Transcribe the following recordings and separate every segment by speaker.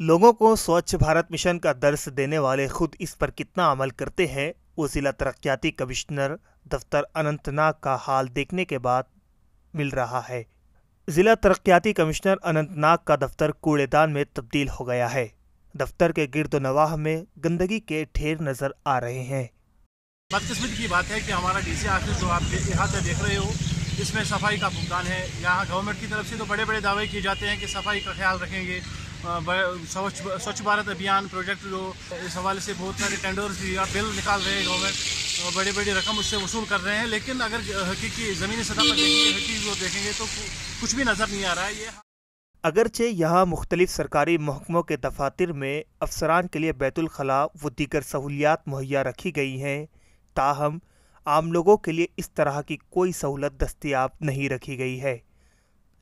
Speaker 1: लोगों को स्वच्छ भारत मिशन का दर्स देने वाले खुद इस पर कितना अमल करते हैं, वो जिला तरक्याती कमिश्नर दफ्तर अनंतनाग का हाल देखने के बाद मिल रहा है। जिला तरक्याती कमिश्नर अनंतनाग का दफ्तर कूड़ेदान में तब्दील हो गया है। दफ्तर के गिरदोनवाह में गंदगी के ढेर नजर आ रहे हैं।
Speaker 2: बदकिस्मती की बात है कि हमारा डीसी ऑफिस जो आप यहाँ से देख रहे हो, इसमें सफाई का भुगतान है। यहाँ गवर्नमेंट की तरफ से तो बड़े बड़े दावे किए जाते हैं कि सफाई का ख्याल रखेंगे। स्वच्छ भारत अभियान प्रोजेक्ट जो इस हवाले से बहुत सारे टेंडर्स या बिल निकाल रहे हैं गवर्नमेंट और बड़ी बड़ी रकम उससे वसूल कर रहे हैं, लेकिन अगर हकीकी ज़मीनी सतह पर देखेंगे, हकीकी वो देखेंगे तो कुछ भी नज़र नहीं आ रहा है। ये
Speaker 1: अगरचे यहाँ मुख्तलिफ सरकारी महकमों के दफातर में अफसरान के लिए बैतुल खला व दीगर सहूलियात मुहैया रखी गई हैं, ताहम आम लोगों के लिए इस तरह की कोई सहूलत दस्तयाब नहीं रखी गई है,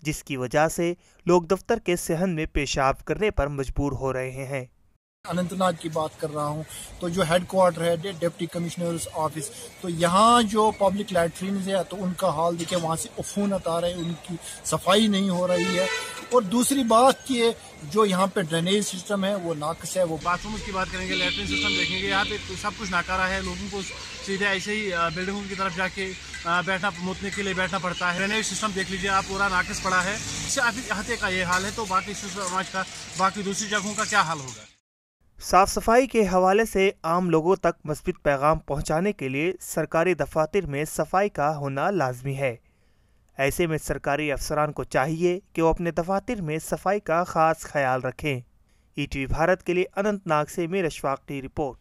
Speaker 1: जिसकी वजह से लोग दफ्तर के सहन में पेशाब करने पर मजबूर हो रहे हैं।
Speaker 3: अनंतनाग की बात कर रहा हूँ, तो जो हेड क्वार्टर है डिप्टी कमिश्नर्स ऑफिस, तो यहाँ जो पब्लिक लैट्रिन्स है तो उनका हाल देखिए, वहाँ से अफूनत आ रहे हैं, उनकी सफाई नहीं हो रही है। और दूसरी बात कि जो यहाँ पे ड्रेनेज सिस्टम है वो नाकस है। वो
Speaker 2: बाथरूम की बात करेंगे, लैट्रिन सिस्टम देखेंगे, यहाँ पे सब कुछ नाकारा है। लोगों को सीधे ऐसे ही बिल्डिंगों की तरफ जाके बैठना, मुतने के लिए बैठना पड़ता है। ड्रेनेज सिस्टम देख लीजिए आप, पूरा नाकस पड़ा है। इससे अहते का ये हाल है, तो बाकी समाज का, बाकी दूसरी जगहों का क्या हाल होगा।
Speaker 1: साफ सफाई के हवाले से आम लोगों तक मस्बत पैगाम पहुंचाने के लिए सरकारी दफातर में सफाई का होना लाजमी है। ऐसे में सरकारी अफसरान को चाहिए कि वो अपने दफातर में सफाई का खास ख्याल रखें। ईटीवी भारत के लिए अनंतनाग से मीर अशफाक की रिपोर्ट।